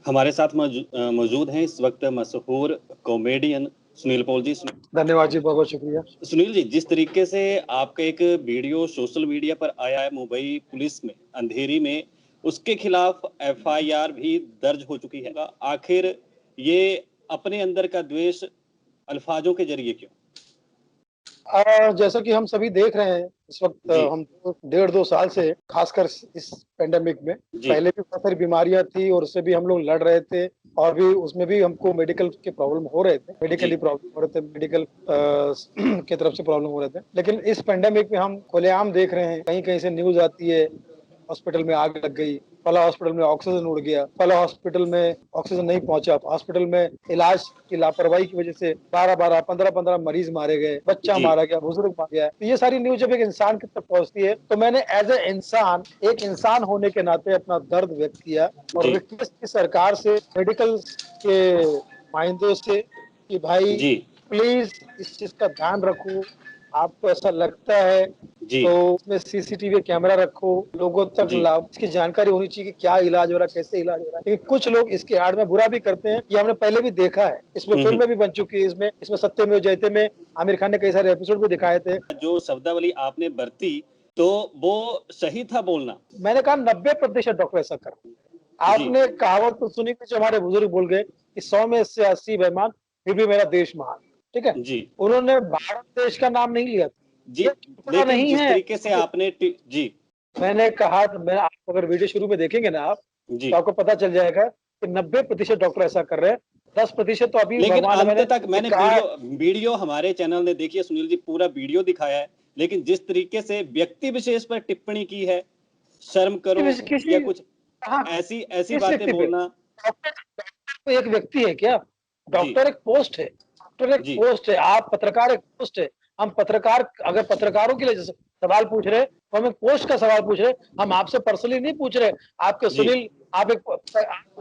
हमारे साथ मौजूद हैं इस वक्त मशहूर कॉमेडियन सुनील पॉल जी। धन्यवाद जी, बहुत बहुत शुक्रिया। सुनील जी, जिस तरीके से आपका एक वीडियो सोशल मीडिया पर आया है मुंबई पुलिस में अंधेरी में, उसके खिलाफ एफआईआर भी दर्ज हो चुकी है। आखिर ये अपने अंदर का द्वेष अल्फाजों के जरिए क्यों? जैसा कि हम सभी देख रहे हैं इस वक्त, हम 1.5-2 साल से खासकर इस पेंडेमिक में, पहले भी बहुत सारी बीमारियां थी और उससे भी हम लोग लड़ रहे थे और भी उसमें भी हमको मेडिकल के प्रॉब्लम हो रहे थे, मेडिकली प्रॉब्लम हो रहे थे, मेडिकल की तरफ से प्रॉब्लम हो रहे थे। लेकिन इस पेंडेमिक में हम खुलेआम देख रहे हैं, कहीं कहीं से न्यूज आती है हॉस्पिटल में आग लग गई, फला हॉस्पिटल में ऑक्सीजन उड़ गया, फला हॉस्पिटल में ऑक्सीजन नहीं पहुंचा, हॉस्पिटल में इलाज की लापरवाही की वजह से 12-12, 15-15 मरीज मारे गए, बच्चा मारा गया, बुजुर्ग मारा गया। तो ये सारी न्यूज जब एक इंसान की तक पहुंचती है तो मैंने एज ए इंसान, एक इंसान होने के नाते अपना दर्द व्यक्त किया और रिक्वेस्ट की सरकार से, मेडिकल के माइंदों से कि भाई प्लीज इस चीज का ध्यान रखो, आपको ऐसा लगता है तो उसमें सीसीटीवी कैमरा रखो, लोगों तक लाभ इसकी जानकारी होनी चाहिए कि क्या इलाज हो रहा है, कैसे इलाज हो रहा है। लेकिन कुछ लोग इसके आड़ में बुरा भी करते हैं, ये हमने पहले भी देखा है, इसमें फिल्में भी बन चुकी है, इसमें सत्यमेव जयते में आमिर खान ने कई सारे एपिसोड भी दिखाए थे। जो शब्दावली आपने बरती तो वो सही था बोलना। मैंने कहा 90% डॉक्टर ऐसा कर रहे हैं। आपने कहावत तो सुनी कि जो हमारे बुजुर्ग बोल गए कि 100 में से 80 बेईमान, फिर भी मेरा देश महान। ठीक है, उन्होंने भारत देश का नाम नहीं लिया जी, लेकिन नहीं जिस तरीके से आपने जी मैंने कहा, मैं आप अगर वीडियो शुरू में देखेंगे ना आप, तो आपको पता चल जाएगा कि 90% डॉक्टर ऐसा कर रहे हैं, 10% तो अभी लेकिन अंत तक मैंने वीडियो हमारे चैनल ने देखी है सुनील जी, पूरा वीडियो दिखाया है, लेकिन जिस तरीके से व्यक्ति विशेष पर टिप्पणी की है, शर्म करो या कुछ ऐसी बातें बोलना। डॉक्टर एक व्यक्ति है क्या? डॉक्टर एक पोस्ट है, डॉक्टर एक पोस्ट है, आप पत्रकार एक पोस्ट है। हम पत्रकार, अगर पत्रकारों के लिए सवाल पूछ रहे तो हम एक पोस्ट का सवाल पूछ रहे, हम आपसे पर्सनली नहीं पूछ रहे। आपके सुनील, आप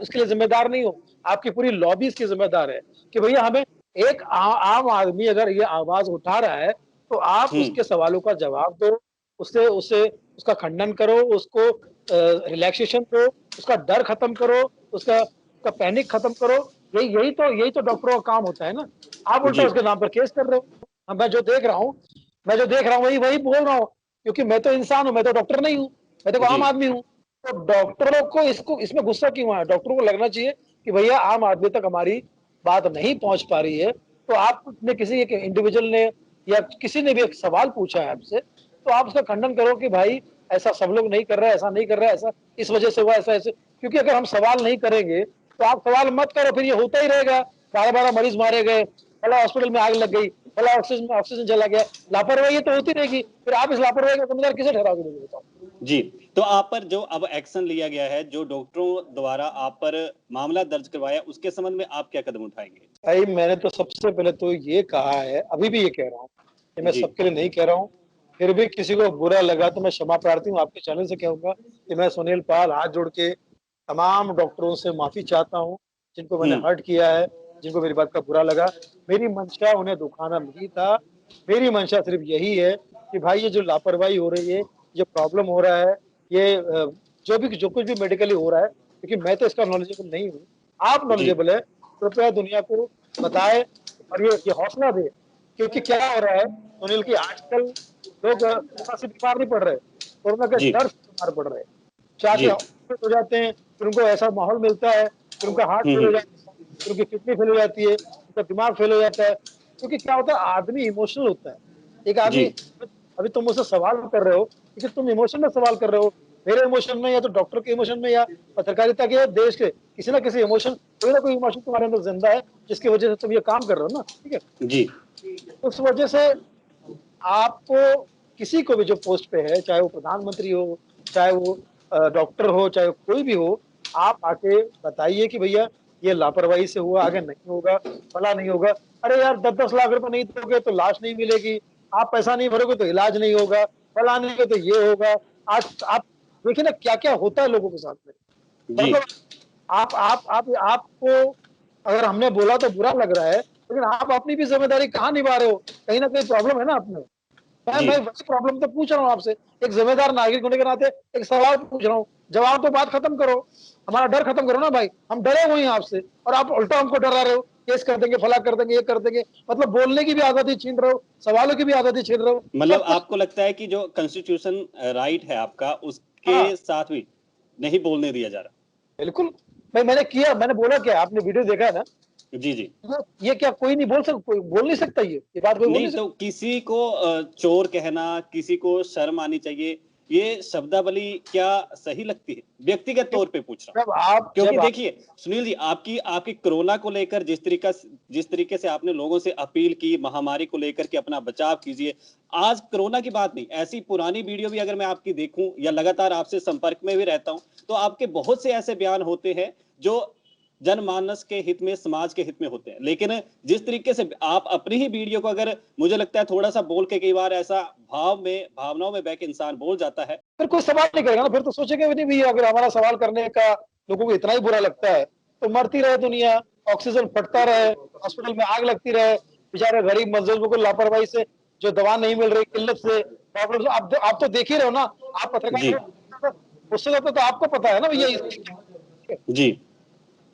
इसके लिए जिम्मेदार नहीं हो, आपकी पूरी लॉबी इसकी जिम्मेदार है कि भैया हमें एक आम आदमी अगर ये आवाज उठा रहा है तो आप उसके सवालों का जवाब दो, उससे उसका खंडन करो, उसको रिलैक्सेशन दो, उसका डर खत्म करो, उसका पैनिक खत्म करो। यही तो डॉक्टरों का काम होता है ना। आप उल्टा उसके नाम पर केस कर रहे हो। मैं जो देख रहा हूँ वही बोल रहा हूँ, क्योंकि मैं तो इंसान हूँ, मैं तो डॉक्टर नहीं हूँ, मैं तो आम आदमी हूँ। तो डॉक्टरों को इसमें गुस्सा क्यों है? डॉक्टरों को लगना चाहिए कि भैया आम आदमी तक हमारी बात नहीं पहुंच पा रही है, तो आपने किसी एक इंडिविजुअल ने या किसी ने भी एक सवाल पूछा है आपसे, तो आप उसका खंडन करो कि भाई ऐसा सब लोग नहीं कर रहे, ऐसा नहीं कर रहे, ऐसा इस वजह से हुआ, ऐसा ऐसे। क्योंकि अगर हम सवाल नहीं करेंगे तो आप सवाल मत करो, फिर ये होता ही रहेगा। 12-12 मरीज मारे गए, फला हॉस्पिटल में आग लग गई, फला ऑक्सीजन चला गया, लापरवाही तो होती रहेगी। फिर आप इस लापरवाही का जिम्मेदार किसे ठहराओगे, मुझे बताओ। जी, तो आप पर जो अब एक्शन लिया गया है, जो डॉक्टरों द्वारा आप पर मामला दर्ज करवाया, उसके संबंध में आप क्या कदम उठाएंगे? भाई मैंने तो सबसे पहले तो ये कहा है, अभी भी ये कह रहा हूँ, कि मैं सबके लिए नहीं कह रहा हूँ, फिर भी किसी को बुरा लगा तो मैं क्षमा प्रार्थी हूँ। आपके चैनल से कहूंगा कि मैं सुनील पाल हाथ जोड़ के तमाम डॉक्टरों से माफी चाहता हूँ जिनको मैंने हर्ट किया है, जिनको मेरी बात का बुरा लगा। मेरी मंशा उन्हें दुखाना नहीं था, मेरी मंशा सिर्फ यही है कि भाई ये जो लापरवाही हो रही है, जो प्रॉब्लम हो रहा है, ये जो कुछ भी मेडिकली हो रहा है, क्योंकि मैं तो इसका नॉलेजेबल नहीं हूँ, आप नॉलेजेबल है, कृपया दुनिया को बताए और ये हौसला दे। क्योंकि क्या हो रहा है सुनील की, आजकल लोग कोरोना से बीमार नहीं पड़ रहे, कोरोना के डर से बीमार पड़ रहे हैं। चाहे हो जाते हैं, फिर उनको ऐसा माहौल मिलता है, फिर उनका हार्ट फेल हो जाता है, फिर उनकी किडनी फेल हो जाती है, उनका दिमाग फेल हो जाता है। क्योंकि क्या होता है, आदमी इमोशनल होता है। एक आदमी, अभी तुम मुझसे सवाल कर रहे हो क्योंकि तुम इमोशन में सवाल कर रहे हो, मेरे इमोशन में या तो डॉक्टर के इमोशन में या पत्रकारिता के, देश के किसी ना किसी इमोशन, कोई ना कोई इमोशन तुम्हारे अंदर जिंदा है, जिसकी वजह से तुम ये काम कर रहे हो ना। ठीक है जी, उस वजह से आपको किसी को भी जो पोस्ट पे है, चाहे वो प्रधानमंत्री हो, चाहे वो डॉक्टर हो, चाहे कोई भी हो, आप आके बताइए कि भैया ये लापरवाही से हुआ, आगे नहीं होगा, भला नहीं होगा। अरे यार 10-10 लाख रुपए नहीं दोगे तो लाश नहीं मिलेगी, आप पैसा नहीं भरोगे तो इलाज नहीं होगा, भला नहीं होगा तो ये होगा। आज आप देखिए ना क्या क्या होता है लोगों के साथ में। मतलब आपको अगर हमने बोला तो बुरा लग रहा है, लेकिन आप अपनी भी जिम्मेदारी कहाँ निभा रहे हो? कहीं ना कहीं प्रॉब्लम है ना आप में। मैं वही प्रॉब्लम तो पूछ रहा हूँ आपसे, एक जिम्मेदार नागरिक होने के नाते एक सवाल पूछ रहा हूँ जवाब तो बात खत्म करो, हमारा डर खत्म करो ना भाई। हम डरे हुए हैं आपसे और आप उल्टा हमको डरा रहे हो, केस कर देंगे, फला कर देंगे, ये कर देंगे। मतलब बोलने की भी आजादी छीन रहे हो, सवालों की भी आजादी छीन रहे हो, मतलब सब कुछ। आपको लगता है कि जो कॉन्स्टिट्यूशन राइट है आपका, हाँ उसके साथ भी नहीं बोलने दिया जा रहा। बिल्कुल भाई, मैंने किया, मैंने बोला क्या, आपने वीडियो देखा है ना? जी जी। ये क्या कोई नहीं बोल सकता, कोई बोल नहीं सकता, ये बात कोई बोल नहीं नहीं तो सकता। किसी को चोर कहना, किसी को शर्म आनी चाहिए, ये शब्दावली क्या सही लगती है? व्यक्तिगत तौर पे पूछ रहा हूँ। क्योंकि जब आप देखिए सुनील जी, आपकी आपकी कोरोना को लेकर जिस तरीके से आपने लोगों से अपील की, महामारी को लेकर के अपना बचाव कीजिए। आज कोरोना की बात नहीं, ऐसी पुरानी वीडियो भी अगर मैं आपकी देखूं या लगातार आपसे संपर्क में भी रहता हूं, तो आपके बहुत से ऐसे बयान होते हैं जो जनमानस के हित में, समाज के हित में होते हैं। लेकिन जिस तरीके से आप अपनी ही वीडियो को, अगर मुझे लगता है थोड़ा सा बोल के कई बार ऐसा भावनाओं में बह के इंसान बोल जाता है। फिर कोई सवाल नहीं करेगा ना, फिर तो सोचेगा भी नहीं भैया, अगर हमारा सवाल करने का लोगों को इतना ही बुरा लगता है तो मरती रहे दुनिया, ऑक्सीजन फटता रहे, हॉस्पिटल में आग लगती रहे, बेचारे गरीब मजदूरों को लापरवाही से जो दवा नहीं मिल रही, किल्लत से प्रॉब्लम। आप तो देख ही रहे हो ना, आप जी पत्रकार हो, उससे ज्यादा तो आपको पता है ना भैया जी।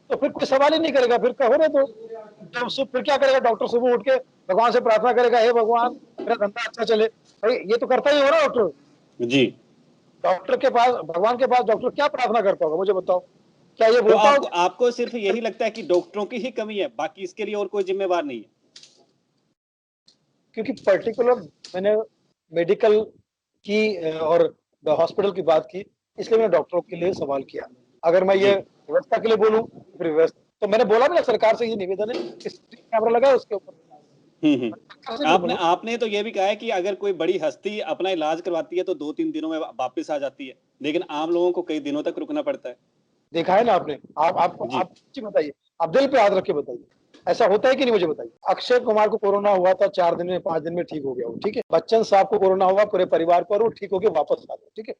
तो फिर कोई सवाल ही नहीं करेगा, फिर कहो ना तो फिर क्या करेगा डॉक्टर? सुबह उठ के भगवान से प्रार्थना करेगा, हे भगवान मेरा धंधा अच्छा चले। भाई ये तो करता ही हो ना डॉक्टर। जी। डॉक्टर के पास, भगवान के पास डॉक्टर क्या प्रार्थना करता होगा, मुझे बताओ? क्या ये तो बोलता आपको होगा? आपको सिर्फ यही लगता है कि डॉक्टरों की ही कमी है, बाकी इसके लिए और कोई जिम्मेवार नहीं है? क्योंकि पर्टिकुलर मैंने मेडिकल की और हॉस्पिटल की बात की, इसलिए मैंने डॉक्टरों के लिए सवाल किया। अगर मैं ये जी। व्यवस्था के लिए बोलूं, फिर व्यवस्था तो मैंने बोला भी ना, सरकार से ये निवेदन है कि कैमरा लगा है उसके ऊपर। सरकार से नहीं आपने बोलूं। आपने तो ये भी कहा है कि अगर कोई बड़ी हस्ती अपना इलाज करवाती है तो 2-3 दिनों में वापस आ जाती है, लेकिन आम लोगों को कई दिनों तक रुकना पड़ता है। देखा है ना आपने? जी। आप सच्ची बताइए, आप दिल पे हाथ रख के बताइए, ऐसा होता है कि नहीं, मुझे बताइए। अक्षय कुमार को कोरोना हुआ था, 4 दिन में, 5 दिन में ठीक हो गया वो, ठीक है। बच्चन साहब को कोरोना हुआ, पूरे परिवार को, और वो ठीक होके वापस आ गए, ठीक है।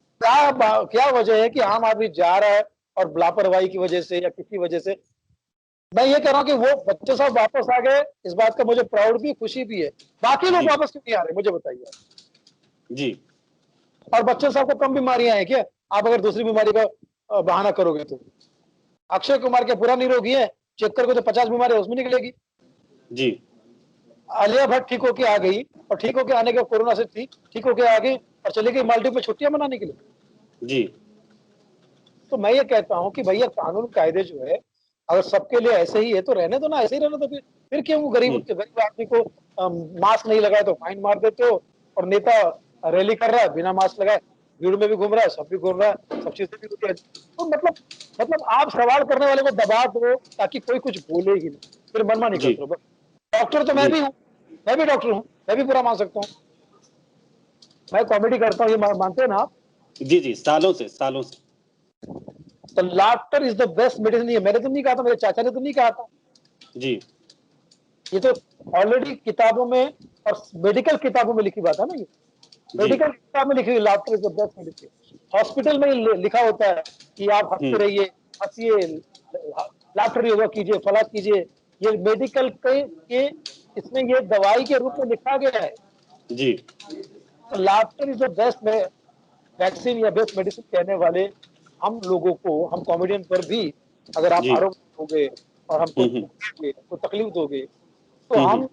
क्या वजह है कि आम आदमी जा रहा है और लापरवाही की वजह से या किसी वजह से? मैं ये कह रहा हूँ कि वो बच्चे साहब वापस आ गए, इस बात का मुझे प्राउड भी, खुशी भी है। बाकी लोग जी। वापस क्यों नहीं आ रहे, मुझे बताइए। जी। और बच्चन साहब को कम बीमारियां हैं क्या? आप अगर दूसरी बीमारी का बहाना करोगे तो अक्षय कुमार के पूरा निरोगी है, चेक करके तो 50 बीमारी उसमें निकलेगी। जी। आलिया भट्ट ठीक होके आ गई, और ठीक होके आने के कोरोना से ठीक होके आ गई और चली गई मालदीव में छुट्टियां मनाने के लिए। जी। तो मैं ये कहता हूँ कि भैया कानून कायदे जो है, अगर सबके लिए ऐसे ही है तो रहने दो ना, ऐसे ही रहने दो। फिर क्यों गरीब आदमी को मास्क नहीं लगाए तो फाइन मार देते हो, और नेता रैली कर रहा है बिना मास्क लगाए, भीड़ में भी घूम रहा है, सब भी घूम रहा है, सब चीजें भी होती है। तो मतलब आप सवाल करने वाले को दबा दो ताकि कोई कुछ बोले ही नहीं, फिर मनमानी जी। करते रहो। डॉक्टर तो मैं जी। भी हूँ, मैं भी डॉक्टर हूँ, मैं भी बुरा मान सकता हूँ। मैं कॉमेडी करता हूँ, ये मानते हैं ना आप? जी। जी, सालों से सालों से। तो laughter is the best medicine, ये मैंने तो नहीं कहा था, मेरे चाचा ने तो नहीं कहा था। जी। ये तो ऑलरेडी किताबों में और मेडिकल किताबों में लिखी बात है ना। ये जी। मेडिकल किताब में लिखी हुई, laughter is the best medicine. Hospital में लिखा होता है कि आप हंसते रहिए, हंसिए, लाफ्टर योगा कीजिए, फला कीजिए। ये मेडिकल के इसमें ये दवाई के रूप में लिखा गया है। जी। तो laughter is the best vaccine या बेस्ट मेडिसिन कहने वाले हम लोगों को, हम कॉमेडियन पर भी अगर आप जी। आरोप होगे और हमको हम्म। टोकेंगे, हमको तकलीफ दोगे, तो हम्म। हम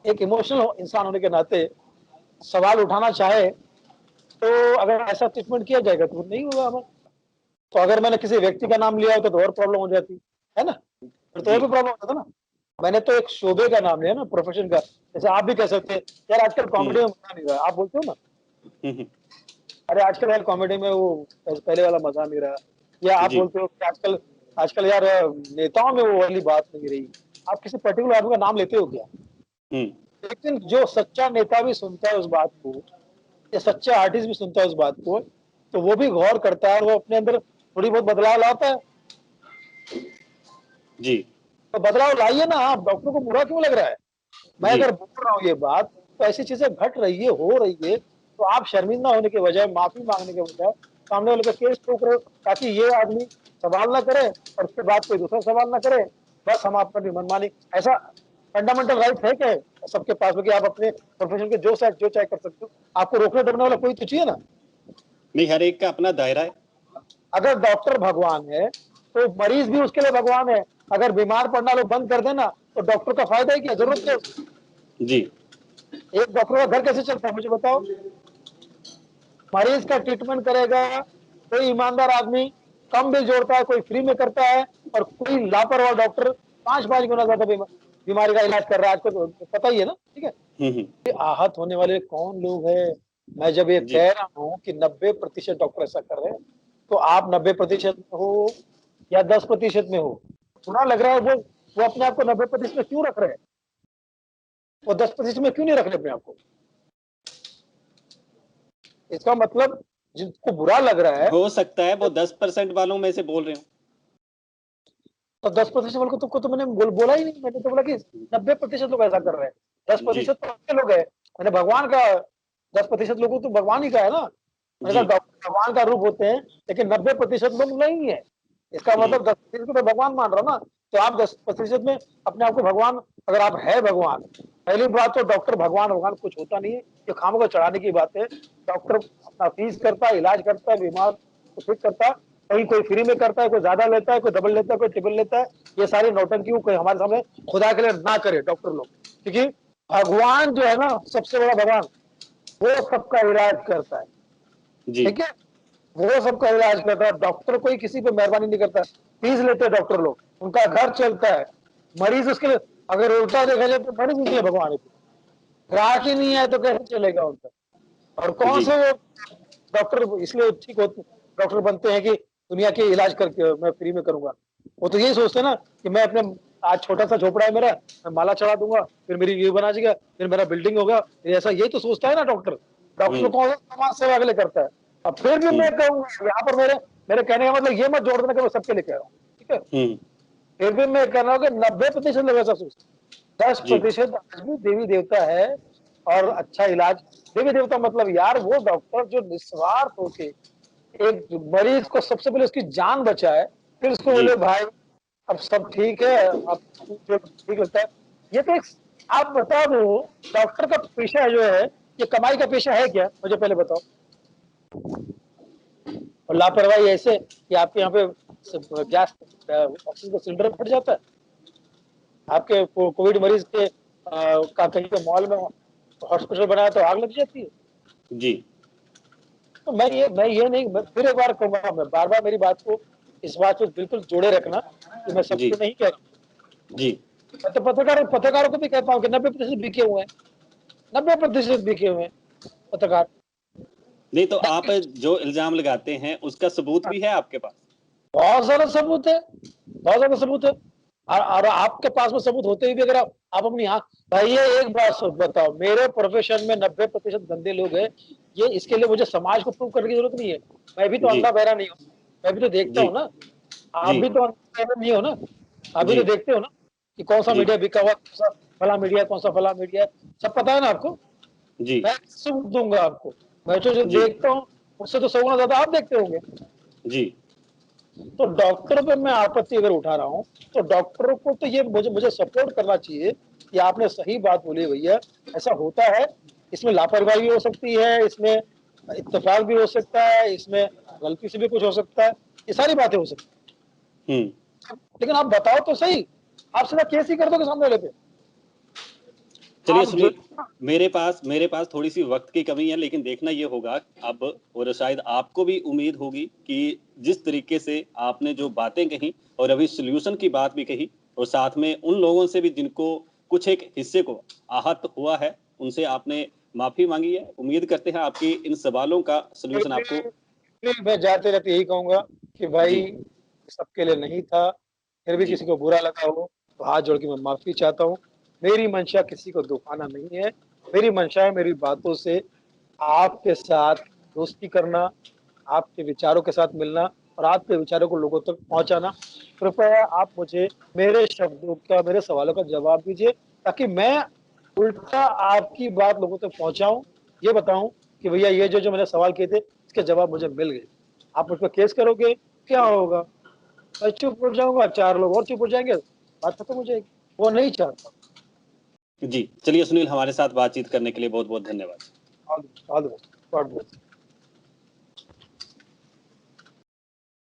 एक इमोशनल इंसान होने के नाते सवाल उठाना चाहे तो अगर ऐसा ट्रीटमेंट किया जाएगा तो नहीं होगा हमें। तो अगर मैंने किसी व्यक्ति का नाम लिया होता तो और प्रॉब्लम हो जाती है ना, फिर तो और जी। भी प्रॉब्लम होता था ना। मैंने तो एक शोबे का नाम लिया ना, प्रोफेशन का। जैसे आप भी कह सकते हैं यार आजकल कॉमेडी में मजा नहीं रहा, आप बोलते हो ना, हम्म। अरे आजकल यार कॉमेडी में वो पहले वाला मजा नहीं रहा। या आप जी। बोलते हो कि आजकल आजकल यार नेताओं में वो वाली बात नहीं रही। आप किसी पर्टिकुलर आदमी का नाम लेते हो क्या? हम्म। लेकिन जो सच्चा नेता भी सुनता है उस बात को, या सच्चा आर्टिस्ट भी सुनता है उस बात को, तो वो भी गौर करता है और वो अपने अंदर थोड़ी बहुत बदलाव लाता है। जी। तो बदलाव लाइए ना, आप डॉक्टर को बुरा क्यों लग रहा है? मैं जी। अगर बोल रहा हूँ ये बात, तो ऐसी चीजें घट रही है, हो रही है, तो आप शर्मिंदा होने के बजाय, माफी मांगने के बजाय सामने वाले का केस ठोक रहे हो, ताकि ये आदमी सवाल ना करे और उसके बाद कोई दूसरा सवाल ना करे। बस हम आपका भी मनमानी, ऐसा फंडामेंटल राइट है क्या सबके पास में कि आप अपने प्रोफेशन के जो चाहे कर सकते हो? आपको रोकने टोकने वाला कोई तो चाहिए ना। नहीं, हर एक का अपना दायरा है। अगर डॉक्टर भगवान है तो मरीज भी उसके लिए भगवान है। अगर बीमार पड़ना लोग बंद कर देना तो डॉक्टर का फायदा है क्या, जरूरत क्या? जी। एक डॉक्टर का घर कैसे चलता है मुझे बताओ? मरीज का ट्रीटमेंट करेगा कोई ईमानदार आदमी, कम बिल जोड़ता है, कोई फ्री में करता है, और कोई लापरवाह डॉक्टर 5-5 गुना ज्यादा बीमारी का इलाज कर रहा है। आपको तो पता ही है ना, ठीक है? आहत होने वाले कौन लोग हैं? मैं जब ये कह रहा हूँ कि 90% डॉक्टर ऐसा कर रहे हैं, तो आप 90% में हो या 10% में हो, बुरा लग रहा है। वो अपने आप को 90% में क्यों रख रहे हैं? वो 10% में क्यों नहीं रख रहे अपने आप को? इसका मतलब जिनको बुरा लग रहा है, हो सकता है वो 10% वालों में से बोल रहे हो। तो 10% वालों को तो मैंने बोला ही नहीं। मैंने तो बोला कि 90% लोग ऐसा कर रहे हैं। 10% तो अच्छे लोग हैं। मैंने भगवान का 10% लोगों तो भगवान ही का है ना। मैंने कहा डॉक्टर भगवान का रूप होते हैं, लेकिन 90% लोग नहीं है। इसका मतलब 10% को तो भगवान मान रहा हूं ना। तो आप 10% में अपने आप को भगवान, अगर आप है भगवान, पहली बात तो डॉक्टर भगवान कुछ होता नहीं है, ये खामों को चढ़ाने की बात है। डॉक्टर अपना फीस करता है, इलाज करता है, बीमार को ठीक करता है। कहीं कोई फ्री में करता है, कोई ज्यादा लेता है, कोई डबल लेता है, कोई ट्रिपल लेता है। ये सारी नौटंकी कोई हमारे सामने खुदा के लिए ना करे डॉक्टर लोग, क्योंकि भगवान जो है ना, सबसे बड़ा भगवान, वो सबका इलाज करता है, ठीक है? वो सबका इलाज करता है। डॉक्टर कोई किसी पे मेहरबानी नहीं करता। फीस लेते हैं डॉक्टर लोग, उनका घर चलता है। मरीज उसके लिए, अगर उल्टा देखा जाए तो मरीज उसके लिए भगवान है। ग्राहक ही नहीं है तो कैसे चलेगा उनका? और कौन से वो डॉक्टर इसलिए ठीक होते, डॉक्टर बनते हैं कि दुनिया के इलाज करके मैं फ्री में करूंगा? वो तो यही सोचते हैं ना कि मैं अपने, आज छोटा सा झोपड़ा है मेरा, मैं माला चढ़ा दूंगा, फिर मेरी ये बना जाएगा, फिर मेरा बिल्डिंग होगा। ऐसा यही तो सोचता है ना डॉक्टर। डॉक्टर कौन सा समाज सेवा के लिए करता है? अब फिर भी मैं कहूंगा यहाँ पर, मेरे मेरे कहने का मतलब ये मत जोड़ देना कि मैं सबके लिए कह रहा हूँ, ठीक है? फिर भी मैं कह रहा हूँ कि 90% लोग ऐसा सोचते हैं। 10% आज भी देवी देवता है और अच्छा इलाज। देवी देवता मतलब यार वो डॉक्टर जो निस्वार्थ होके एक मरीज को सबसे पहले उसकी जान बचाए, फिर उसको बोले भाई अब सब ठीक है, अब जो ठीक लगता है। ये तो एक, आप बता दो, डॉक्टर का पेशा जो है, ये कमाई का पेशा है क्या? मुझे पहले बताओ। और लापरवाही ऐसे कि आपके यहाँ पे गैस, ऑक्सीजन का सिलेंडर फट जाता है, आपके कोविड मरीज के का कहीं पे मॉल में हॉस्पिटल बनाया तो आग लग जाती है जी। तो मैं ये नहीं, मैं फिर एक बार कहूंगा, मैं बार बार मेरी बात को इस बात को बिल्कुल जोड़े रखना कि मैं सबको नहीं कह रहा हूँ जी। मैं तो पत्रकारों को भी कहता हूँ कि 90% बिके हुए हैं, 90% बिके हुए हैं पत्रकार। नहीं तो आप जो इल्जाम लगाते हैं उसका सबूत भी है आपके पास? बहुत सारा सबूत है, बहुत ज्यादा सबूत है। और आपके पास में सबूत होते हुए भी अगर आप अपनी आंख, भाई ये एक बात बताओ, मेरे प्रोफेशन में 90% गंदे लोग हैं। ये इसके लिए मुझे समाज को प्रूव करने की जरूरत नहीं है। मैं भी तो अंधा बहरा नहीं हूँ, मैं भी तो देखता हूँ ना। आप भी तो अंधा बहरा नहीं हो ना, आप भी तो देखते हो ना कि कौन सा मीडिया बिका हुआ, कौन सा फला मीडिया, कौन सा फला मीडिया, सब पता है ना आपको जी। मैं सबूत दूंगा आपको। मैं जो देखता हूँ उससे तो 100 गुना ज्यादा आप देखते होंगे जी। तो डॉक्टर पे मैं आपत्ति अगर उठा रहा हूँ तो डॉक्टरों को तो ये मुझे सपोर्ट करना चाहिए कि आपने सही बात बोली भैया, ऐसा होता है, इसमें लापरवाही भी हो सकती है, इसमें इत्तेफाक भी हो सकता है, इसमें गलती से भी कुछ हो सकता है, ये सारी बातें हो सकती है। लेकिन आप बताओ तो सही, आप सीधा केस ही कर दोगे सामने वाले पे। चलिए सुनील, मेरे पास थोड़ी सी वक्त की कमी है, लेकिन देखना ये होगा अब, और शायद आपको भी उम्मीद होगी कि जिस तरीके से आपने जो बातें कही और अभी सॉल्यूशन की बात भी कही, और साथ में उन लोगों से भी जिनको कुछ एक हिस्से को आहत हुआ है, उनसे आपने माफी मांगी है। उम्मीद करते हैं आपकी इन सवालों का सॉल्यूशन आपको। मैं जाते रहते यही कहूंगा कि भाई सबके लिए नहीं था, फिर भी किसी को बुरा लगा हो तो हाथ जोड़ के मैं माफी चाहता हूँ। मेरी मंशा किसी को दुखाना नहीं है, मेरी मंशा है मेरी बातों से आपके साथ दोस्ती करना, आपके विचारों के साथ मिलना और आपके विचारों को लोगों तक पहुंचाना। कृपया आप मुझे मेरे शब्दों का, मेरे सवालों का जवाब दीजिए, ताकि मैं उल्टा आपकी बात लोगों तक पहुंचाऊं, ये बताऊं कि भैया ये जो मैंने सवाल किए थे इसके जवाब मुझे मिल गए। आप मुझ पर केस करोगे, क्या होगा? मैं चुप हो जाऊंगा, 4 लोग और चुप हो जाएंगे, बात खत्म हो जाएगी। वो नहीं चाहता जी। चलिए सुनील, हमारे साथ बातचीत करने के लिए बहुत बहुत धन्यवाद। All the best.